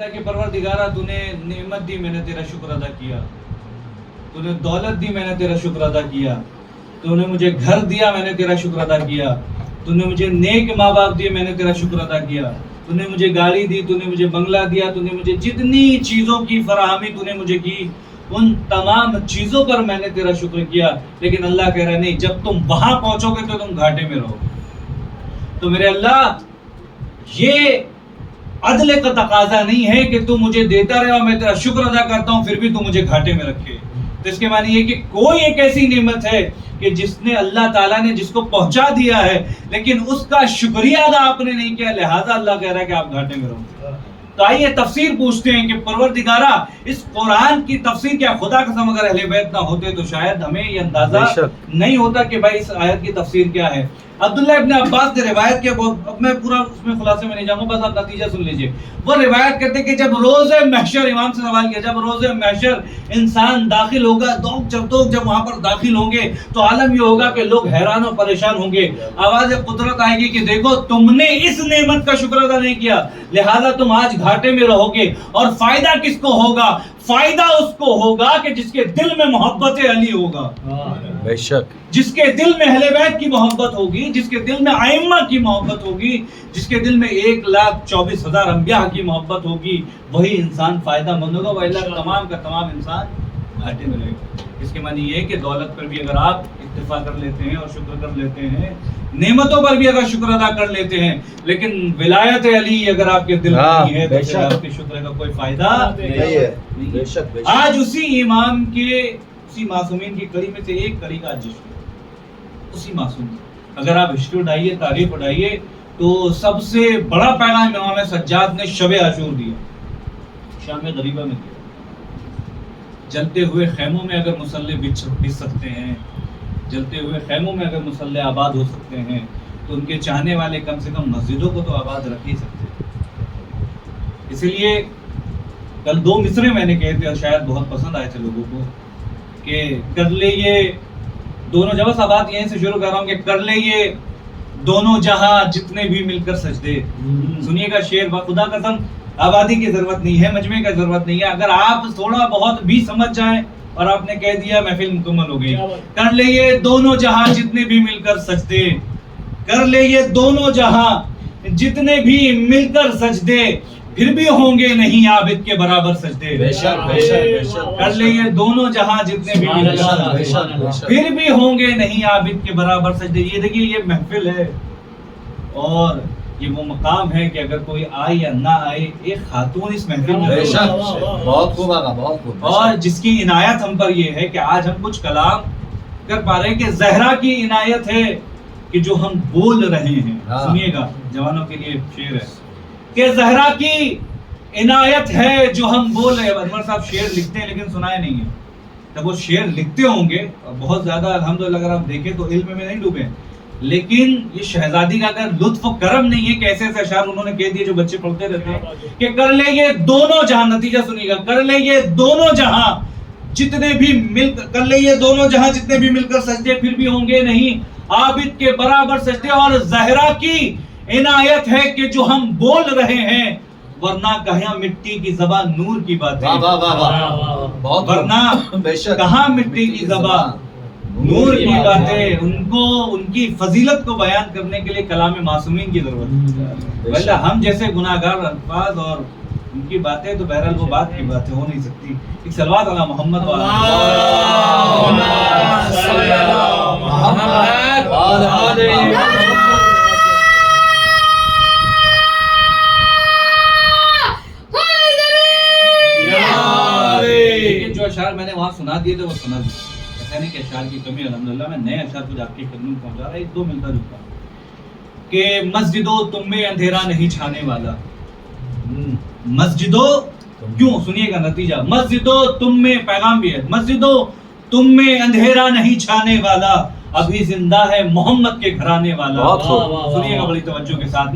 کہ پروردگارہ تو نے نعمت دی، میں نے تیرا شکر ادا کیا. تو نے دولت دی، میں نے تیرا شکر ادا کیا. تو نے مجھے گھر دیا، میں نے تیرا شکر ادا کیا. تو نے مجھے نیک ماں باپ دیے، میں نے تیرا شکر ادا کیا. تو نے مجھے گاڑی دی، تو نے مجھے بنگلہ دیا، تو نے مجھے جتنی چیزوں کی فراہمی تو نے مجھے کی، ان تمام چیزوں پر میں نے تیرا شکر کیا. لیکن اللہ کہہ رہا ہے نہیں، جب تم وہاں پہنچو گے تو تم گھاٹے میں رہو. تو میرے اللہ، یہ عدل کا تقاضا نہیں ہے کہ تو مجھے دیتا رہے اور میں تیرا شکر ادا کرتا ہوں پھر بھی تو مجھے گھاٹے میں رکھے. تو اس کے معنی یہ کہ کوئی ایک ایسی نعمت ہے کہ جس نے اللہ تعالیٰ نے جس کو پہنچا دیا ہے لیکن اس کا شکریہ ادا آپ نے نہیں کیا، لہذا اللہ کہہ رہا ہے کہ آپ گھاٹے میں رہو. تو آئیے تفسیر پوچھتے ہیں کہ پروردگارہ اس قرآن کی تفسیر کیا خدا قسم اگر اہل بیت نہ ہوتے تو شاید ہمیں یہ اندازہ نہیں ہوتا کہ بھائی اس آیت کی تفسیر کیا ہے. عبداللہ ابن عباس نے روایت کیا، اب میں پورا اس میں خلاصے میں نہیں جاؤں گا، بس آپ نتیجہ سن لیجئے. وہ روایت کرتے ہیں کہ جب روز محشر، امام سے سوال کیا، جب روز محشر انسان داخل ہوگا، جب وہاں پر داخل ہوں گے تو عالم یہ ہوگا کہ لوگ حیران و پریشان ہوں گے. آواز قدرت آئے گی کہ دیکھو تم نے اس نعمت کا شکر ادا نہیں کیا، لہذا تم آج گھاٹے میں رہو گے. اور فائدہ کس کو ہوگا؟ فائدہ اس کو ہوگا کہ جس کے دل میں محبت علی ہوگا، بے شک جس کے دل میں اہل بیت کی محبت ہوگی، جس کے دل میں ائمہ کی محبت ہوگی، جس کے دل میں 1,24,000 انبیاء کی محبت ہوگی، وہی انسان فائدہ مند ہوگا. وہ اللہ تمام کا تمام انسان گھاٹے میں رہے گا. اس کے معنی یہ ہے کہ دولت پر بھی اگر آپ اکتفا کر لیتے ہیں اور شکر کر لیتے ہیں، نعمتوں پر بھی اگر شکر ادا کر لیتے ہیں، لیکن ولایت علی اگر آپ کے دل میں نہیں ہے تو پھر آپ کے شکر کا کوئی فائدہ نہیں ہے. آج اسی امام کے، اسی معصومین کی کڑی میں سے ایک کڑی کا جشن، اسی معصوم. اگر آپ ہسٹری اٹھائیے، تاریخ اٹھائیے، تو سب سے بڑا پیغام امام سجاد نے شب عاشور دیا، شام غریبہ میں دیا. جلتے ہوئے خیموں میں اگر مصلے بچھ سکتے ہیں، جلتے ہوئے خیموں میں اگر مصلے آباد ہو سکتے ہیں، تو ان کے چاہنے والے کم سے کم مسجدوں کو تو آباد رکھ ہی سکتے ہیں. اسی لیے کل 2 مصرے میں نے کہے تھے اور شاید بہت پسند آئے تھے لوگوں کو، کہ کر لے یہ دونوں جگہ سے بات یہیں سے شروع کر رہا ہوں کہ کر لے یہ دونوں جہاں جتنے بھی مل کر سجدے. سنیے گا شعر، خدا قسم آبادی کی ضرورت نہیں ہے، مجمع کی ضرورت نہیں ہے. اگر آپ تھوڑا بہت بھی سمجھ جائیں اور آپ نے کہہ دیا محفل مکمل ہو گئی. کر لے یہ دونوں جہاں جتنے بھی مل کر سجدے، کر لے یہ دونوں جہاں جتنے بھی مل کر سجدے، پھر بھی ہوں گے نہیں عابد کے برابر سجدے. کر لے یہ دونوں جہاں جتنے بھی مل کر سجدے، پھر بھی ہوں گے نہیں عابد کے برابر سجدے. یہ دیکھیے، یہ محفل ہے اور یہ وہ مقام ہے کہ اگر کوئی آئے یا نہ آئے، ایک خاتون اس محفل میں بہت خوب آگا، بہت خوب. اور جس کی عنایت ہم پر یہ ہے کہ آج ہم کچھ کلام کر پا رہے ہیں، کہ زہرا کی عنایت ہے کہ جو ہم بول رہے ہیں. سنیے گا، جوانوں کے لیے شعر ہے کہ زہرا کی عنایت ہے جو ہم بول رہے ہیں. انور صاحب شعر لکھتے ہیں لیکن سنائے نہیں ہیں. جب وہ شعر لکھتے ہوں گے بہت زیادہ الحمدللہ اگر آپ دیکھیں تو علم میں نہیں ڈوبے، لیکن یہ شہزادی کا اگر لطف و کرم نہیں ہے کہ ایسے ایسے اشعار انہوں نے کہہ دیے جو بچے پڑھتے رہتے ہیں کہ کر لے یہ دونوں جہاں، نتیجہ سنیے گا، کر لے یہ دونوں جہاں جتنے بھی مل کر لے یہ دونوں جہاں جتنے بھی مل کر سجدے، پھر بھی ہوں گے نہیں عابد کے برابر سجدے. اور زہرا کی عنایت ہے کہ جو ہم بول رہے ہیں، ورنہ کہاں مٹی کی زبان نور کی باتیں، ورنہ کہاں مٹی کی زبان نور کی باتیں. ان کی فضیلت کو بیان کرنے کے لیے کلام معصومین کی ضرورت ہے. ویسے ہم جیسے گناہگار الفاظ اور ان کی باتیں تو بہرحال وہ بات کی باتیں ہو نہیں سکتی. ایک صلوات علی محمد جو اشعار میں نے وہاں سنا دیے تھے وہ سنا دیے. ایسا نہیں کہ اشعار کی کمی، الحمدللہ میں نئے اشعار کچھ آپ کی خدمت میں پہنچا رہا ہے. 1-2 ملتا جلتا کہ مسجدوں تم میں اندھیرا نہیں چھانے والا. مسجدوں کیوں؟ سنیے گا نتیجہ. مسجدوں تم میں، پیغام بھی ہے، مسجدوں تم میں اندھیرا نہیں چھانے والا، ابھی زندہ ہے محمد کے گھرانے والا. سنیے گا بڑی توجہ کے ساتھ.